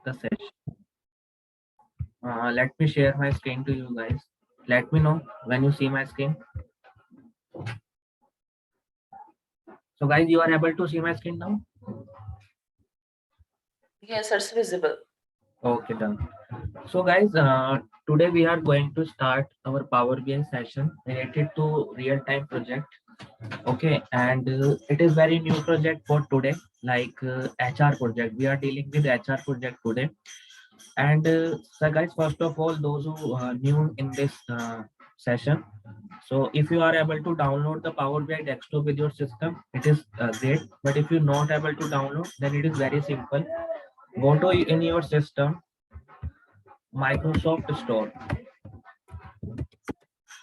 the session. Let me share my screen to you guys. Let me know when you see my screen. So guys, you are able to see my screen now? Yes, it's visible. Okay, done. So guys, today we are going to start our Power BI session related to real-time project. Okay, and it is very new project for today, like HR project. We are dealing with HR project today. And so guys, first of all, those who are new in this session, so if you are able to download the Power BI desktop with your system, it is great. But if you're not able to download, then it is very simple. Go to in your system, Microsoft Store,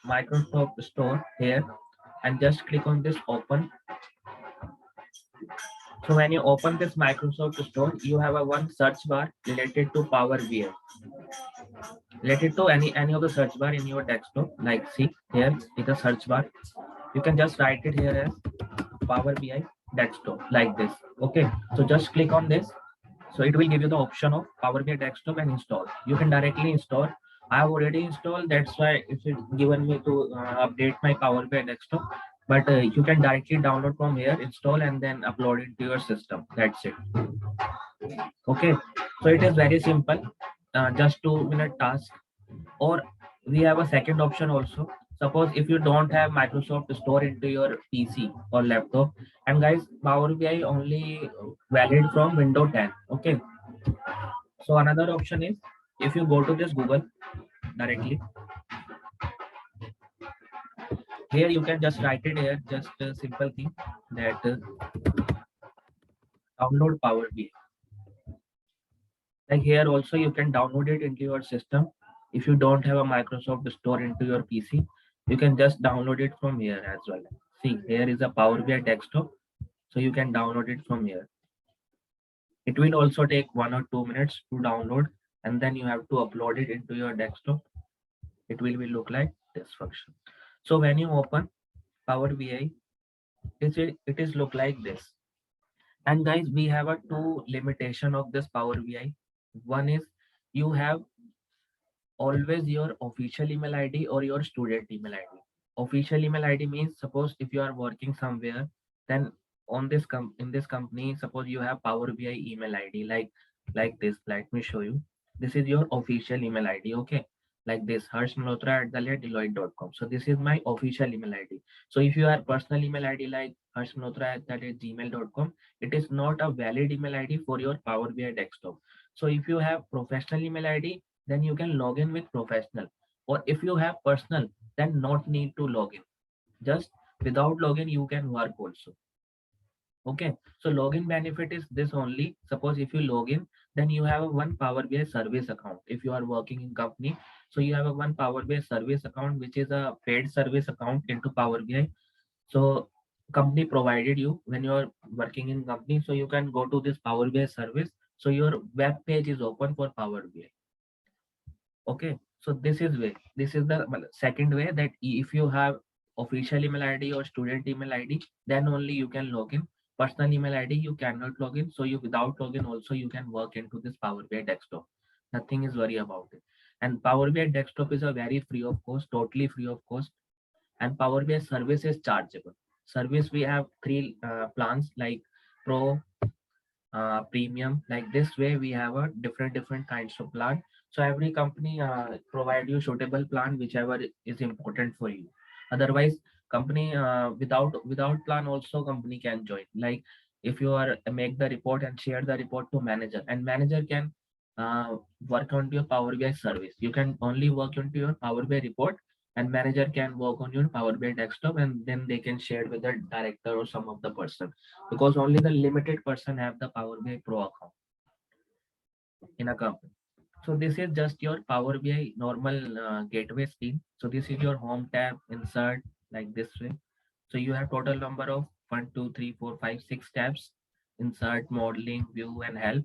Microsoft Store here, and just click on this open. So when you open this Microsoft Store, you have a one search bar related to Power BI. Related to any of the search bar in your desktop, like see here is the search bar. You can just write it here as Power BI desktop like this. Okay, so just click on this. So it will give you the option of Power BI desktop and install. You can directly install. I have already installed, that's why it's given me to update my Power BI desktop. But you can directly download from here, install, and then upload it to your system. That's it. Okay, so it is very simple. Just 2 minute task. Or we have a second option also. Suppose if you don't have Microsoft Store into your PC or laptop, and guys, Power BI only valid from Windows 10. Okay, so another option is, if you go to this Google directly, here you can just write it here, just a simple thing that download Power BI. Like here also you can download it into your system. If you don't have a Microsoft Store into your PC, you can just download it from here as well. See, here is a Power BI desktop, so you can download it from here. It will also take 1 or 2 minutes to download, and then you have to upload it into your desktop. It will be look like this function. So when you open Power BI, it is look like this. And guys, we have a two limitation of this Power BI. One is you have always your official email ID or your student email ID. Official email ID means, suppose if you are working somewhere, then on this in this company, suppose you have Power BI email ID like this. Let me show you. This is your official email ID. Okay, like this, harshmalhotra@deloitte.com. So this is my official email ID. So if you have personal email ID like harshmalhotra@gmail.com, it is not a valid email ID for your Power BI desktop. So if you have professional email ID, then you can log in with professional. Or if you have personal, then not need to log in. Just without login, you can work also. Okay, so login benefit is this only. Suppose if you log in, then you have a one Power BI service account. If you are working in company, so you have a one Power BI service account, which is a paid service account into Power BI. So company provided you when you are working in company, so you can go to this Power BI service. So your web page is open for Power BI. Okay, so this is the second way, that if you have official email ID or student email ID, then only you can log in. Personal email ID you cannot log in, so you without login also you can work into this Power BI desktop. Nothing is worry about it. And Power BI desktop is a very free of cost, totally free of cost. And Power BI service is chargeable. Service we have three plans, like Pro, premium. Like this way we have a different kinds of plan. So every company provide you suitable plan whichever is important for you. Otherwise, company without plan also company can join. Like if you are make the report and share the report to manager, and manager can work on your Power BI service. You can only work onto your Power BI report, and manager can work on your Power BI desktop, and then they can share with the director or some of the person, because only the limited person have the Power BI Pro account in a company. So this is just your Power BI normal gateway screen. So this is your home tab, insert, like this way. So you have total number of 1, 2, 3, 4, 5, 6 tabs: insert, modeling, view, and help.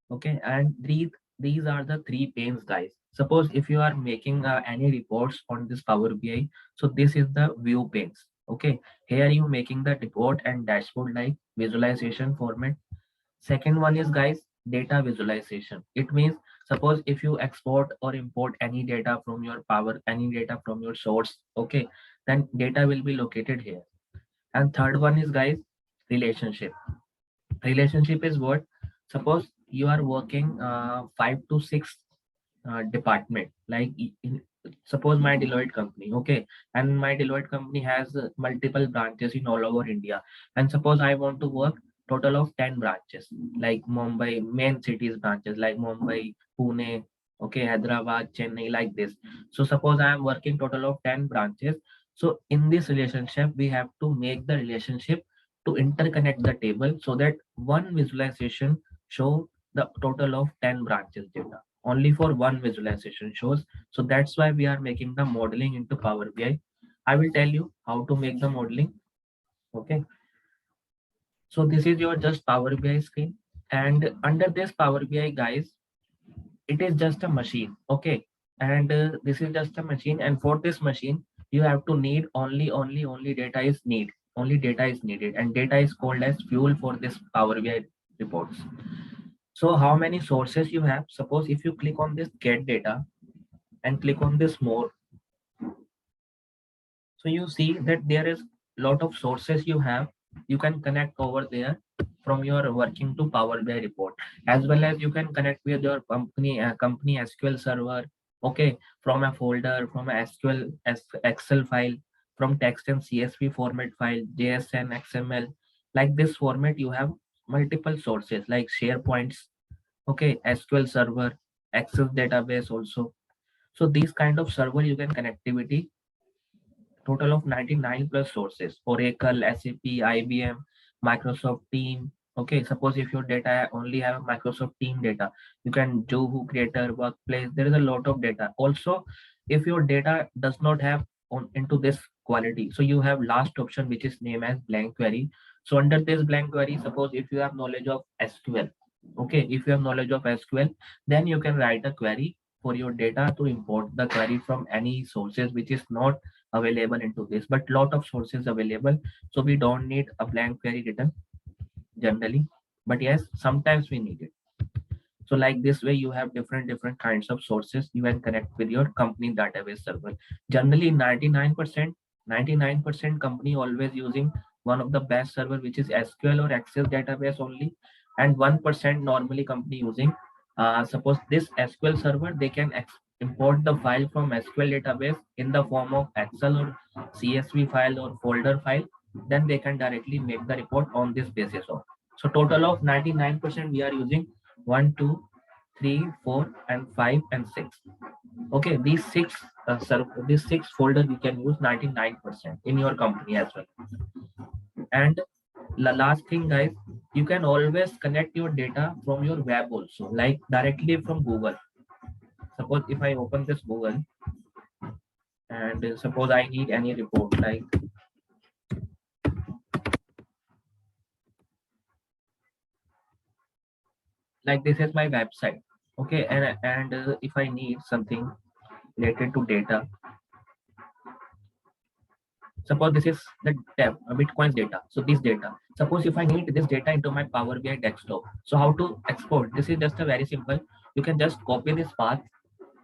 Okay, and these are the three panes, guys. Suppose if you are making any reports on this Power BI, so this is the view panes. Okay, here you making the report and dashboard like visualization format. Second one is, guys, data visualization. It means, suppose if you export or import any data from your power, any data from your source, okay, then data will be located here. And third one is, guys, relationship. Relationship is what? Suppose you are working 5 to 6 department, like suppose my Deloitte company, okay, and my Deloitte company has multiple branches in all over India, and suppose I want to work total of 10 branches, like Mumbai, main cities branches like Mumbai, Pune, okay, Hyderabad, Chennai, like this. So suppose I am working total of 10 branches. So in this relationship we have to make the relationship to interconnect the table so that one visualization show the total of 10 branches data only for one visualization shows. So that's why we are making the modeling into Power BI. I will tell you how to make the modeling. Okay. So this is your just Power BI screen. And under this Power BI, guys, it is just a machine. Okay. And this is just a machine. And for this machine, you have to need only data is need. Only data is needed. And data is called as fuel for this Power BI reports. So how many sources you have? Suppose if you click on this get data and click on this more, so you see that there is lot of sources you have. You can connect over there from your working to Power BI report, as well as you can connect with your company SQL server. Okay, from a folder, from a SQL Excel file, from text and CSV format file, JSN, XML. Like this format, you have multiple sources like SharePoints. Okay, SQL server, Access database also. So these kind of server you can connectivity total of 99 plus sources: Oracle, SAP, IBM, Microsoft Team. Okay, suppose if your data only have Microsoft Team data, you can Zoho, Creator, Workplace. There is a lot of data. Also, if your data does not have on into this quality, so you have last option which is named as blank query. So under this blank query, suppose if you have knowledge of SQL, okay, if you have knowledge of SQL, then you can write a query for your data to import the query from any sources which is not available into this, but lot of sources available, so we don't need a blank query written generally, but yes, sometimes we need it. So like this way you have different kinds of sources you can connect with your company database server. Generally 99% company always using one of the best server which is SQL or Access database only, and 1% normally company using suppose this SQL server, they can import the file from SQL database in the form of Excel or CSV file or folder file, then they can directly make the report on this basis of. So total of 99% we are using 1, 2, 3, 4, and 5 and 6. Okay, these six folder you can use 99% in your company as well. And the last thing, guys, you can always connect your data from your web also, like directly from Google. Suppose if I open this Google and suppose I need any report, like this is my website. Okay, and if I need something related to data, suppose this is the tab, Bitcoin's data. So this data, suppose if I need this data into my Power BI desktop, so how to export? This is just a very simple. You can just copy this path.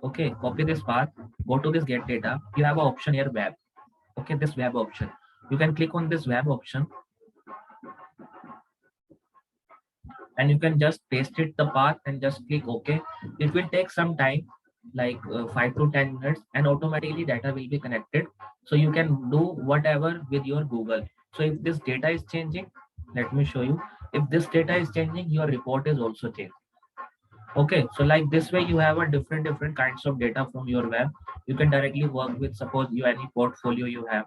Okay, copy this path, go to this get data. You have an option here, web. Okay, this web option. You can click on this web option and you can just paste it the path and just click OK. It will take some time, like 5 to 10 minutes, and automatically data will be connected. So you can do whatever with your Google. So if this data is changing, let me show you. If this data is changing, your report is also changed. Okay, so like this way you have a different kinds of data from your web. You can directly work with, suppose you any portfolio you have,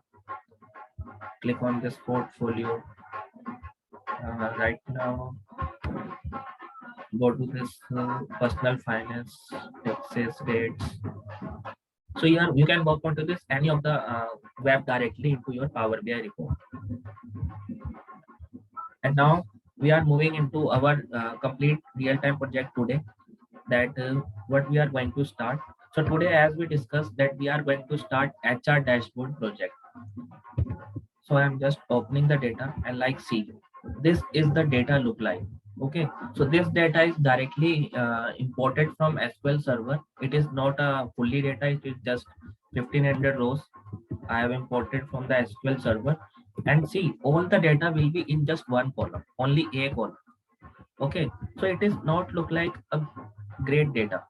click on this portfolio. Right now go to this personal finance taxes rates. So you can work onto this any of the web directly into your Power BI report. And now we are moving into our complete real-time project today, that what we are going to start. So today, as we discussed, that we are going to start HR dashboard project. So I am just opening the data and like see, this is the data look like. Okay, so this data is directly imported from SQL Server. It is not a fully data, it is just 1500 rows I have imported from the SQL Server. And see, all the data will be in just one column, only a column. Okay, so it is not look like a great data.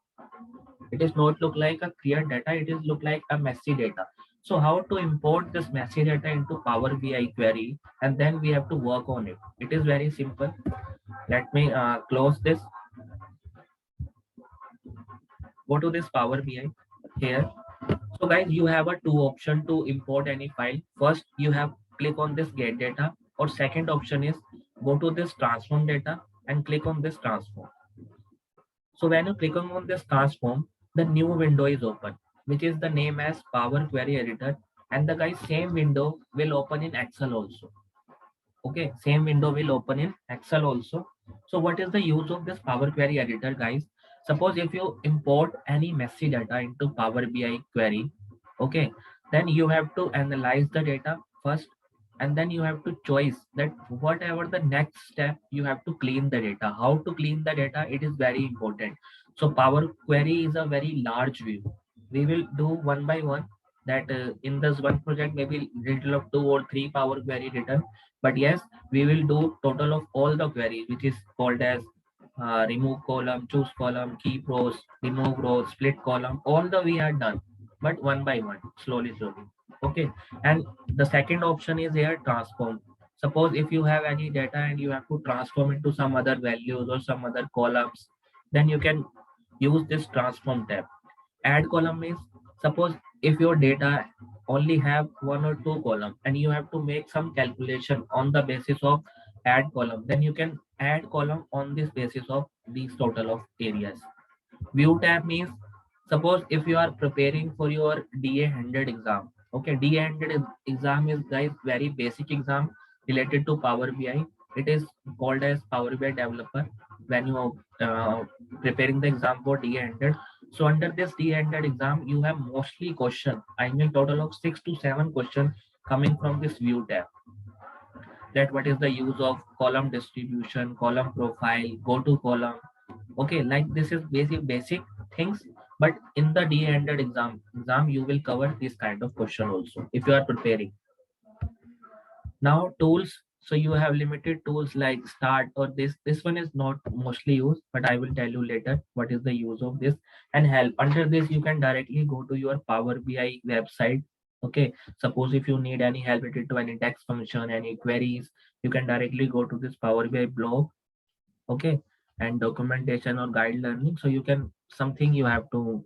It is not look like a clear data, it is look like a messy data. So how to import this messy data into Power BI query, and then we have to work on it. It is very simple. Let me close this. Go to this Power BI here. So guys, you have a two option to import any file. First, you have click on this get data, or second option is go to this transform data and click on this transform. So when you click on this transform, the new window is open, which is the name as Power Query Editor, and the guys same window will open in Excel also. Okay, same window will open in Excel also. So what is the use of this Power Query Editor, guys? Suppose if you import any messy data into Power BI query, okay, then you have to analyze the data first, and then you have to choose that whatever the next step you have to clean the data. How to clean the data? It is very important. So Power Query is a very large view. We will do one by one. That in this one project maybe little of 2 or 3 Power Query written, but yes, we will do total of all the queries, which is called as remove column, choose column, keep rows, remove rows, split column. All the we are done, but one by one, slowly, slowly. Okay, and the second option is here transform. Suppose if you have any data and you have to transform into some other values or some other columns, then you can use this transform tab. Add column is, suppose if your data only have 1 or 2 column and you have to make some calculation on the basis of add column, then you can add column on this basis of these total of areas. View tab means, suppose if you are preparing for your DA100 exam. Okay, DA100 exam is guys very basic exam related to Power BI. It is called as Power BI developer when you are preparing the exam for DA100. So under this DA100 exam, you have mostly question. I mean total of 6 to 7 questions coming from this view tab. That what is the use of column distribution, column profile, go to column. Okay, like this is basic things, but in the D-ended exam you will cover this kind of question also if you are preparing. Now tools, so you have limited tools like start, or this one is not mostly used, but I will tell you later what is the use of this. And help, under this you can directly go to your Power BI website. Okay, suppose if you need any help related to any text function, any queries, you can directly go to this Power BI blog. Okay, and documentation or guide learning, so you can something you have to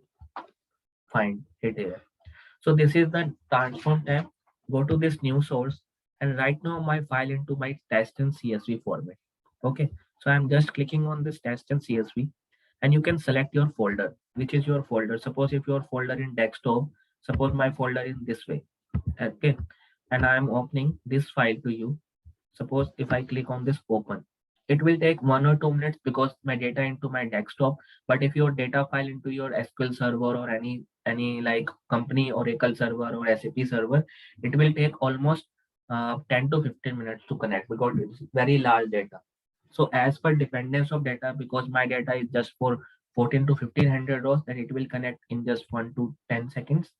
find it here. So this is the transform tab. Go to this new source and write now my file into my test and CSV format. Okay, so I'm just clicking on this test and CSV, and you can select your folder, which is your folder. Suppose if your folder in desktop, suppose my folder is this way. Okay, and I'm opening this file to you. Suppose if I click on this open, it will take 1 or 2 minutes because my data into my desktop. But if your data file into your SQL server or any like company Oracle server or SAP server, it will take almost 10 to 15 minutes to connect because it's very large data. So as per dependence of data, because my data is just for 14 to 1500 rows, then it will connect in just 1 to 10 seconds.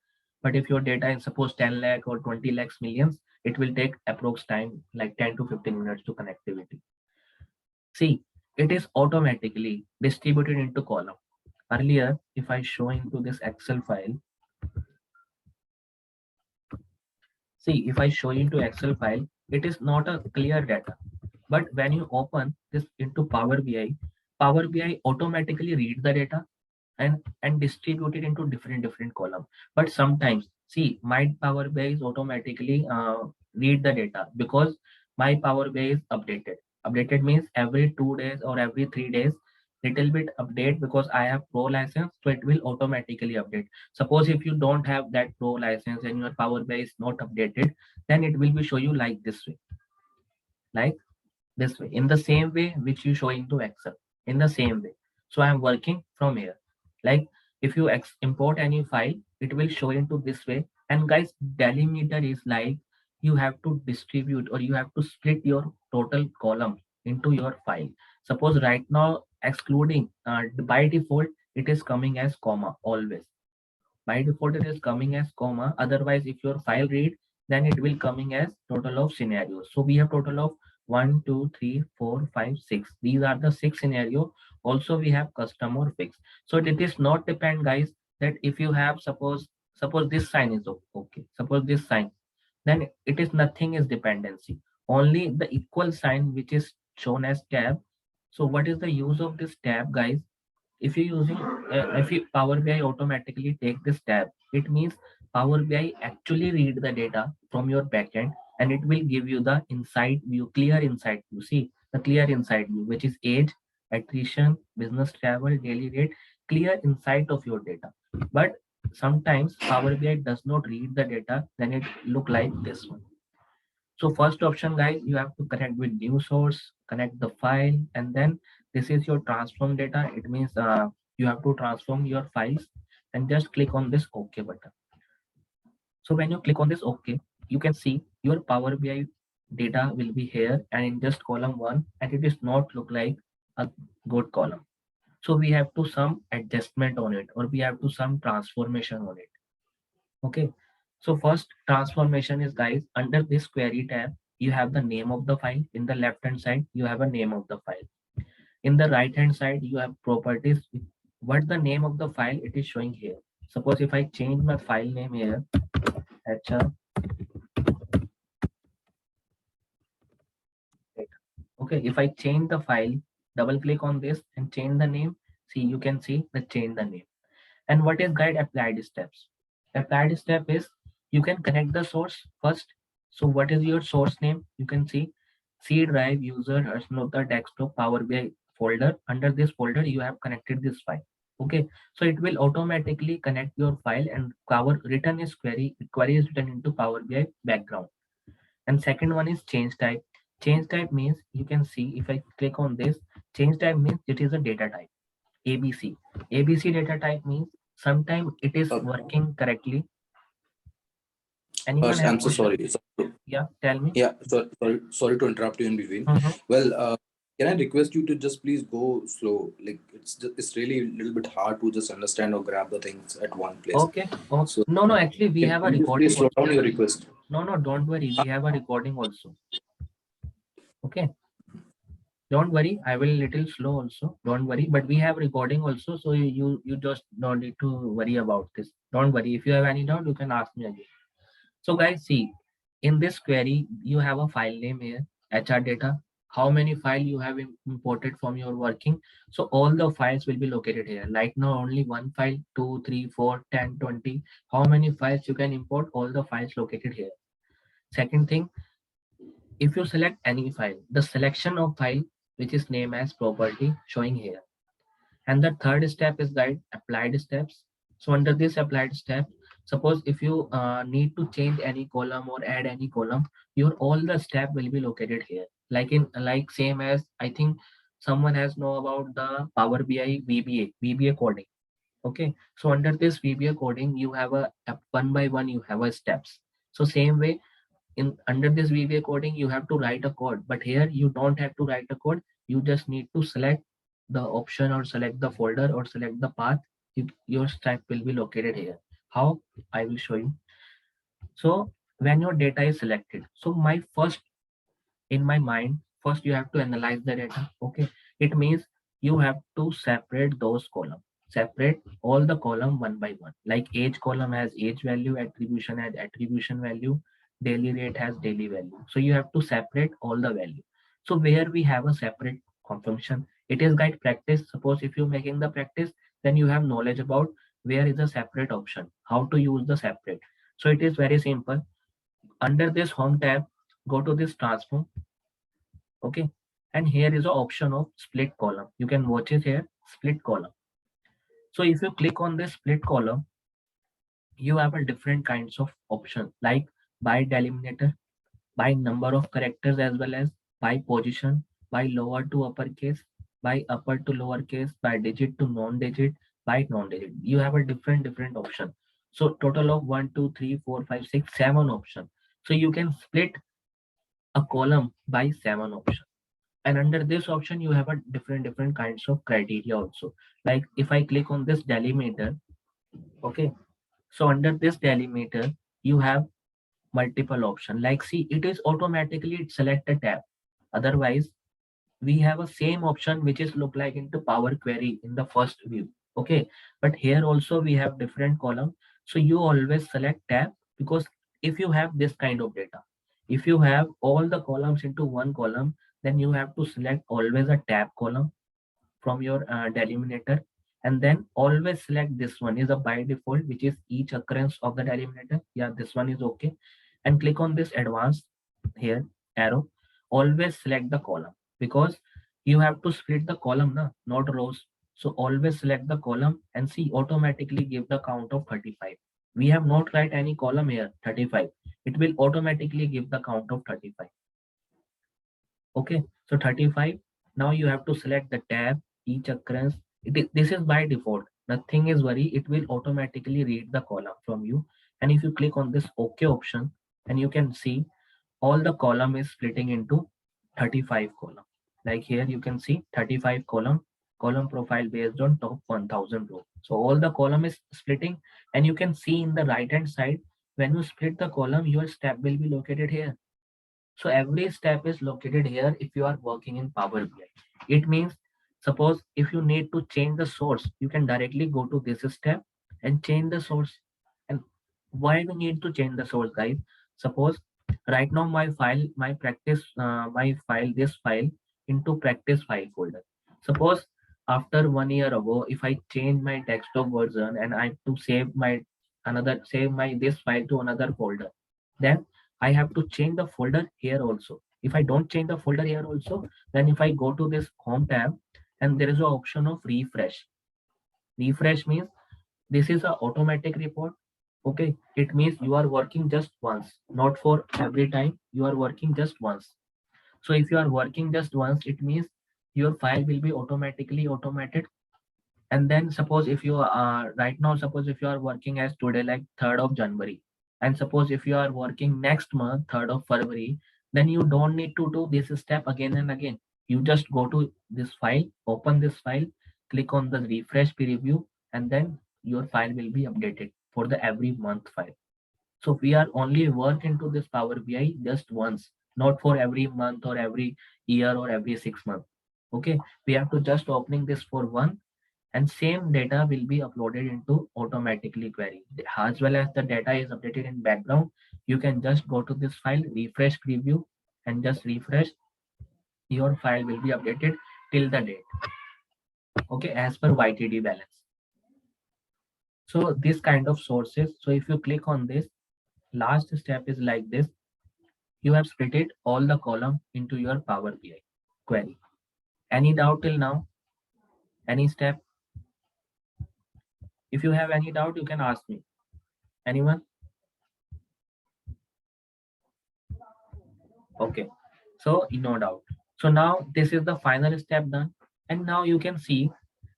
But if your data is suppose 10 lakh or 20 lakhs millions, it will take approx time like 10 to 15 minutes to connectivity. See, it is automatically distributed into column. Earlier, if I show into this Excel file, see, if I show into Excel file, it is not a clear data. But when you open this into Power BI, Power BI automatically read the data and distribute it into different column. But sometimes, see, my Power BI is automatically read the data because my Power BI is updated. Updated means every 2 days or every 3 days, little bit update, because I have pro license, so it will automatically update. Suppose if you don't have that pro license and your Power BI is not updated, then it will be show you like this way, like this way, in the same way which you show into Excel, in the same way. So I'm working from here. Like if you import any file, it will show into this way. And guys, delimiter is like you have to distribute or you have to split your total column into your file. Suppose right now excluding by default it is coming as comma always. By default it is coming as comma. Otherwise, if your file read, then it will coming as total of scenarios. So we have total of 1, 2, 3, 4, 5, 6. These are the 6 scenario. Also we have custom or fixed. So it is not depend, guys, that if you have suppose this sign is okay. Suppose this sign, then it is nothing is dependency. Only the equal sign which is shown as tab. So what is the use of this tab, guys? If you're using if you Power BI automatically take this tab, it means Power BI actually read the data from your backend and it will give you the insight view, clear insight view. See the clear insight view, which is age, attrition, business travel, daily rate, clear insight of your data. But sometimes Power BI does not read the data, then it look like this one. So first option, guys, you have to connect with new source, connect the file, and then this is your transform data. It means you have to transform your files and just click on this OK button. So when you click on this OK, you can see your Power BI data will be here and in just column one, and it is not look like a good column. So we have to some adjustment on it, or we have to some transformation on it. Okay. So first transformation is, guys, under this query tab, you have the name of the file. In the left hand side, you have a name of the file. In the right hand side, you have properties. What the name of the file it is showing here. Suppose if I change my file name here, HR. Okay, if I change the file, double click on this and change the name. See, you can see the change the name. And what is guide applied steps? Applied step is you can connect the source first. So what is your source name? You can see C drive user the desktop Power BI folder. Under this folder, you have connected this file. Okay, so it will automatically connect your file and Power return is query is written into Power BI background. And second one is change type. Change type means you can see if I click on this, change type means it is a data type. ABC. ABC data type means sometimes it is Uh, working correctly. Anyone have I'm so question? sorry. Yeah, tell me. Yeah, sorry to interrupt you in between. Mhm. Well, can I request you to just please go slow? Like it's really a little bit hard to just understand or grab the things at one place. Okay. Oh, So no, no, actually we have a can you just recording please slow also. down your request? No, no, don't worry. We have a recording also. Okay. Don't worry. I will little slow also. Don't worry. But we have recording also. So you just don't need to worry about this. Don't worry. If you have any doubt, you can ask me again. So guys, see, in this query, you have a file name here, HR data, how many file you have imported from your working. So all the files will be located here. Like now only one file, 2, 3, 4, 10, 20. How many files you can import? All the files located here. Second thing, if you select any file, the selection of file, which is named as property showing here. And the third step is guide applied steps. So under this applied step, suppose if you need to change any column or add any column, your all the step will be located here. Like same as I think someone has know about the Power BI VBA coding. Okay, so under this VBA coding, you have a one by one you have a steps. So same way in under this VBA coding, you have to write a code, but here you don't have to write a code. You just need to select the option or select the folder or select the path. Your stack will be located here. How? I will show you. So when your data is selected, so my first in my mind, first you have to analyze the data. Okay, it means you have to separate those columns. Separate all the column one by one. Like age column has age value, attribution has attribution value, daily rate has daily value. So you have to separate all the value. So where we have a separate function, it is guide practice. Suppose if you're making the practice, then you have knowledge about where is a separate option, how to use the separate. So it is very simple. Under this home tab, go to this transform. Okay, and here is an option of split column. You can watch it here, split column. So if you click on this split column, you have a different kinds of option like by delimiter, by number of characters, as well as by position, by lower to uppercase, by upper to lowercase, by digit to non-digit, by non-digit. You have a different option. So total of 1, 2, 3, 4, 5, 6, 7 option. So you can split a column by 7 option. And under this option, you have a different kinds of criteria also. Like if I click on this delimiter, okay, so under this delimiter, you have multiple option. Like see, it is automatically it select a tab. Otherwise, we have a same option which is look like into Power Query in the first view. Okay, but here also we have different column. So you always select tab, because if you have this kind of data, if you have all the columns into one column, then you have to select always a tab column from your delimiter, and then always select this one is a by default, which is each occurrence of the delimiter. Yeah, this one is okay. And click on this advanced here arrow. Always select the column, because you have to split the column, na, not rows. So always select the column and see automatically give the count of 35. We have not write any column here 35. It will automatically give the count of 35. Okay, so 35. Now you have to select the tab, each occurrence. This is by default. Nothing is worry. It will automatically read the column from you. And if you click on this OK option, and you can see all the column is splitting into 35 column. Like here you can see 35 column profile based on top 1000 row. So all the column is splitting, and you can see in the right hand side, when you split the column, your step will be located here. So every step is located here if you are working in Power BI. It means, suppose if you need to change the source, you can directly go to this step and change the source. And why we need to change the source, guys? Suppose right now my file, my practice, my file, this file into practice file folder. Suppose after 1 year ago, if I change my desktop version and I have to save my this file to another folder, then I have to change the folder here also. If I don't change the folder here also, then if I go to this home tab, and there is an option of refresh. Refresh means this is a automatic report. Okay, it means you are working just once, not for every time. You are working just once. So if you are working just once, it means your file will be automatically automated. And then suppose if you are right now, suppose if you are working as today like 3rd of January, and suppose if you are working next month 3rd of February, then you don't need to do this step again and again. You just go to this file, open this file, click on the refresh preview, and then your file will be updated for the every month file. So we are only work into this Power BI just once, not for every month or every year or every 6 months. Okay, we have to just opening this for one, and same data will be uploaded into automatically query. As well as the data is updated in background, you can just go to this file, refresh preview, and just refresh. Your file will be updated till the date. Okay, as per YTD balance. So this kind of sources. So if you click on this, last step is like this. You have split it all the column into your Power BI query. Any doubt till now? Any step? If you have any doubt, you can ask me. Anyone? Okay, so no doubt. So now this is the final step done. And now you can see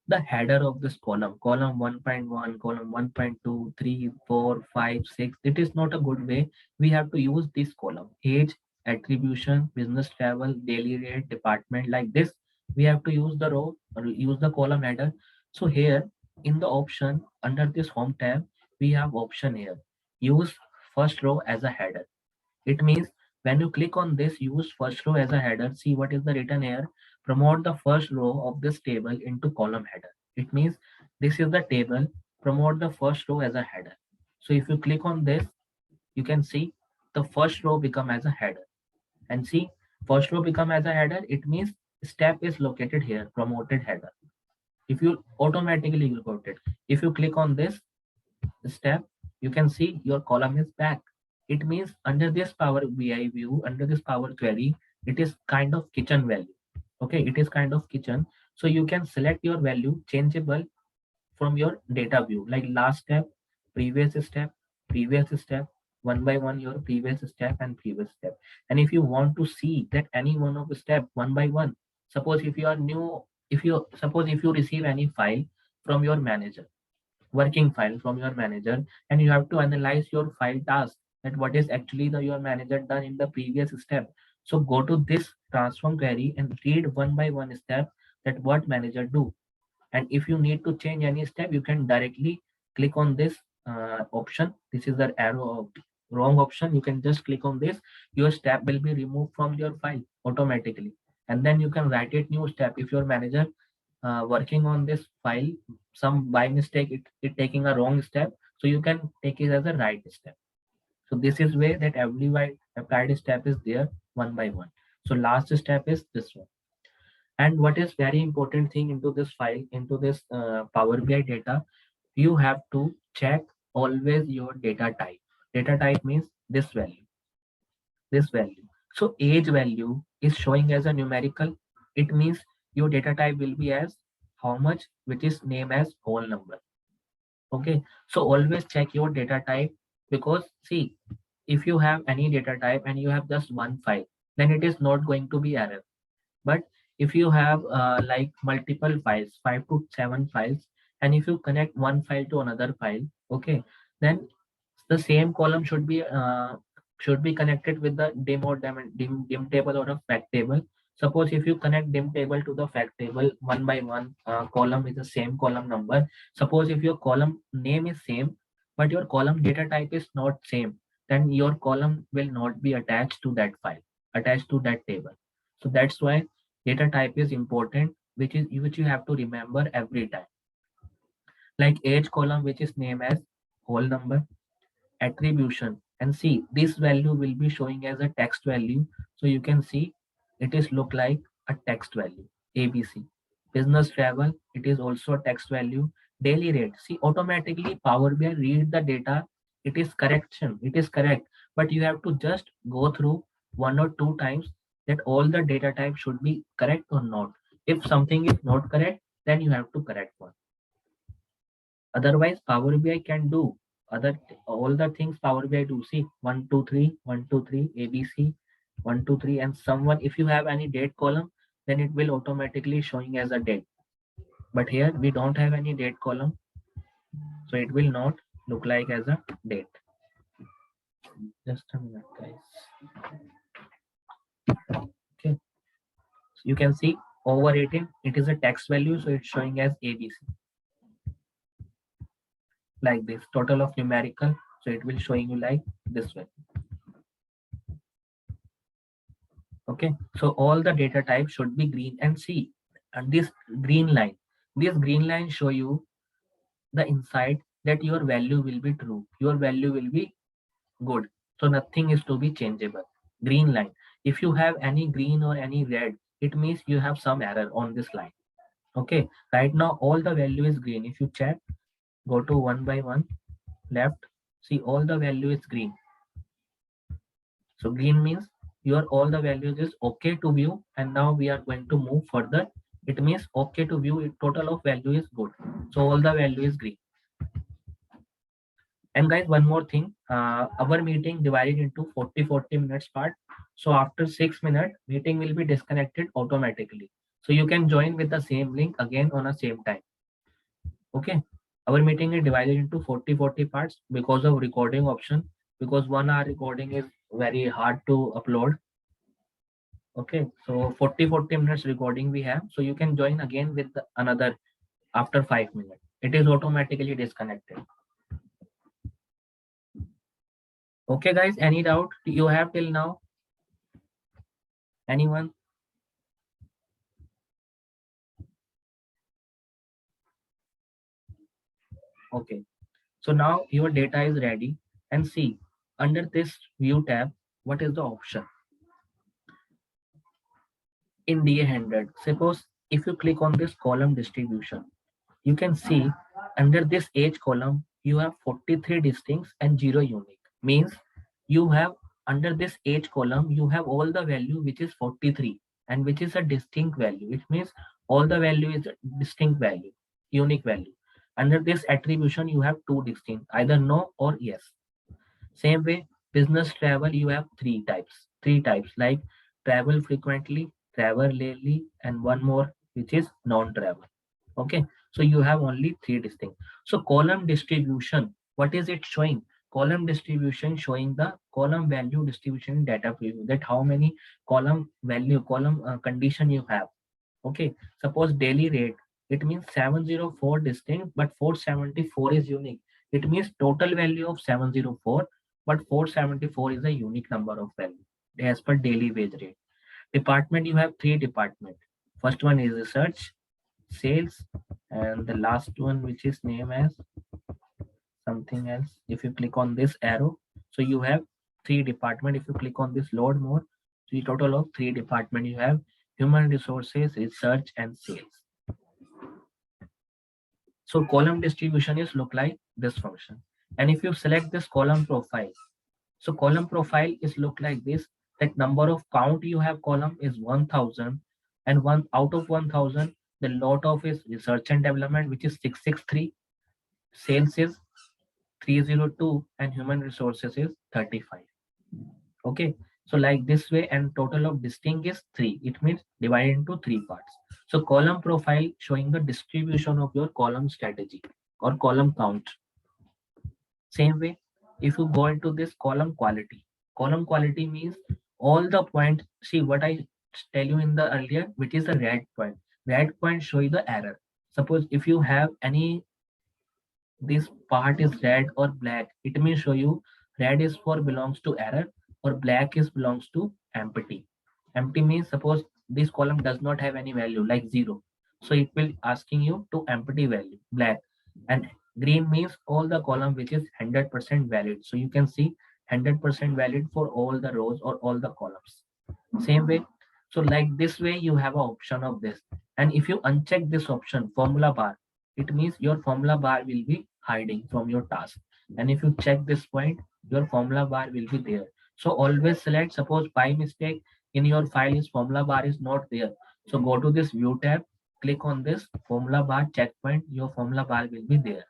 the header of this column 1.1, column 1.2, 3, 4, 5, 6. It is not a good way. We have to use this column, age, attribution, business travel, daily rate, department, like this. We have to use the row or use the column header. So here in the option under this home tab, we have option here, use first row as a header. It means when you click on this use first row as a header, see what is the written here. Promote the first row of this table into column header. It means this is the table. Promote the first row as a header. So if you click on this, you can see the first row become as a header. And see, first row become as a header. It means step is located here, promoted header. If you automatically report it, if you click on this step, you can see your column is back. It means under this Power BI view, under this Power Query, it is kind of kitchen value. Okay, it is kind of kitchen. So you can select your value changeable from your data view, like last step, previous step, one by one your previous step and previous step. And if you want to see that any one of the step one by one, suppose if you are new, if you receive any file from your manager, working file from your manager, and you have to analyze your file task, that what is actually your manager done in the previous step. So go to this transform query and read one by one step that what manager do. And if you need to change any step, you can directly click on this option. This is the arrow wrong option. You can just click on this. Your step will be removed from your file automatically. And then you can write it new step. If your manager working on this file, some by mistake it taking a wrong step, so you can take it as a right step. So this is way that every applied step is there one by one. So last step is this one. And what is very important thing into this file, into this Power BI data, you have to check always your data type. Data type means this value, this value. So age value is showing as a numerical. It means your data type will be as how much, which is named as whole number. Okay. So always check your data type, because see, if you have any data type and you have just one file, then it is not going to be error. But if you have like multiple files, 5 to 7 files, and if you connect one file to another file, okay, then the same column should be connected with the dim table or a fact table. Suppose if you connect dim table to the fact table one by one, column is the same column number. Suppose if your column name is same, but your column data type is not same, then your column will not be attached to that file, attached to that table. So that's why data type is important, which you have to remember every time. Like age column, which is named as whole number, attribution, and see this value will be showing as a text value. So you can see it is look like a text value. ABC. Business travel, it is also a text value. Daily rate, see automatically Power BI read the data. It is correction, it is correct, but you have to just go through 1 or 2 times that all the data type should be correct or not. If something is not correct, then you have to correct one. Otherwise, Power BI can do all the things Power BI do. See, 1 2 3, 1 2 3, ABC, 1 2 3, and someone. If you have any date column, then it will automatically showing as a date. But here we don't have any date column, so it will not look like as a date. Just a minute, guys. Okay, so you can see over 18. It is a text value, so it's showing as ABC. Like this, total of numerical, so it will showing you like this way. Okay, so all the data types should be green, and see, and this green line show you the insight that your value will be true, your value will be good, so nothing is to be changeable. Green line, if you have any green or any red, it means you have some error on this line. Okay, right now all the value is green. If you check, go to one by one left, see all the value is green. So green means your all the values is okay to view, and now we are going to move further. It means okay to view, total of value is good, so all the value is green. And guys, one more thing, our meeting divided into 40 minutes part. So after 6 minutes, meeting will be disconnected automatically, so you can join with the same link again on the same time. Okay, our meeting is divided into 40 parts because of recording option, because 1 hour recording is very hard to upload. Okay, so 40 minutes recording we have, so you can join again with another after 5 minutes. It is automatically disconnected. Okay guys, any doubt you have till now? Anyone? Okay, so now your data is ready, and see under this view tab, what is the option in DA100? Suppose if you click on this column distribution, you can see under this age column you have 43 distincts and 0 unique. Means you have under this age column you have all the value which is 43 and which is a distinct value, which means all the value is a distinct value, unique value. Under this attribution you have two distinct, either no or yes. Same way, business travel you have three types like travel frequently, travel rarely, and one more which is non-travel. Okay, so you have only three distinct. So column distribution, what is it showing? column distribution showing the column value distribution in data preview, that how many column value, column condition you have. Okay, suppose daily rate, it means 704 distinct, but 474 is unique. It means total value of 704, but 474 is a unique number of value as per daily wage rate. Department, you have three department. First one is research, sales, and the last one which is named as something else. If you click on this arrow, so you have three department. If you click on this load more, so the total of three department you have: human resources, research, and sales. So column distribution is look like this function. And if you select this column profile, so column profile is look like this, that number of count you have column is 1000, and one out of 1000, the lot of is research and development, which is 663, sales is 302, and human resources is 35. Okay, so like this way, and total of distinct is 3. It means divided into 3 parts. So column profile showing the distribution of your column strategy or column count. Same way, if you go into this column quality means all the points. See what I tell you in the earlier, which is the red point. Red point show you the error. Suppose if you have any, this part is red or black, it may show you red is for belongs to error, or black is belongs to empty. Empty means suppose this column does not have any value like 0, so it will asking you to empty value black. And green means all the column which is 100% valid, so you can see 100% valid for all the rows or all the columns. Same way, so like this way you have an option of this. And if you uncheck this option formula bar, it means your formula bar will be hiding from your task. And if you check this point, your formula bar will be there. So always select, suppose by mistake in your file is formula bar is not there, so go to this view tab, click on this formula bar checkpoint, your formula bar will be there.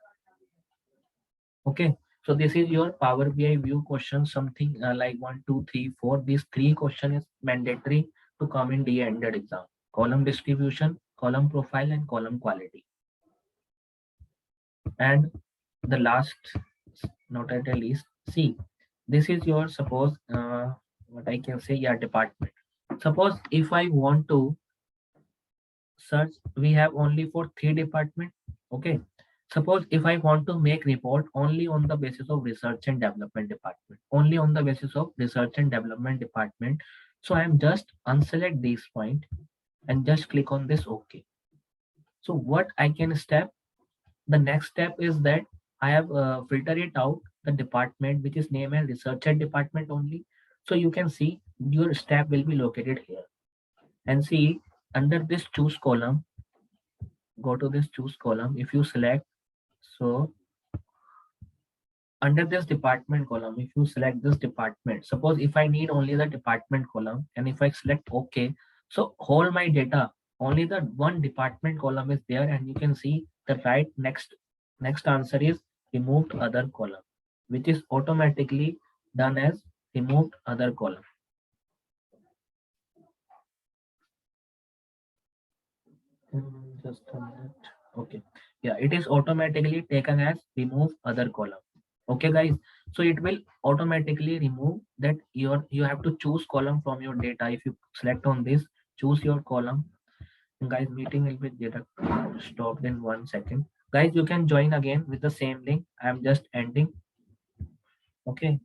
Okay, so this is your Power BI view question, something like 1 2 3 4. These three question is mandatory to come in DA ended exam: column distribution, column profile, and column quality. And the last, not at the least, see, this is your, suppose what I can say, yeah, department. Suppose if I want to search, we have only for three department. Okay, suppose if I want to make report only on the basis of research and development department, only on the basis of research and development department, so I am just unselect this point and just click on this OK. So what I can step, the next step is that I have filtered it out the department which is named as researcher department only. So you can see your step will be located here. And see, under this choose column, go to this choose column. If you select, so under this department column, if you select this department, suppose if I need only the department column, and if I select OK, so whole my data, only the one department column is there, and you can see the right next answer is removed other column, which is automatically done as removed other column. Just a minute. Okay, yeah, it is automatically taken as remove other column. Okay guys, so it will automatically remove that. You have to choose column from your data. If you select on this, choose your column. And guys, meeting will be stopped in 1 second. Guys, you can join again with the same link. I am just ending. Okay.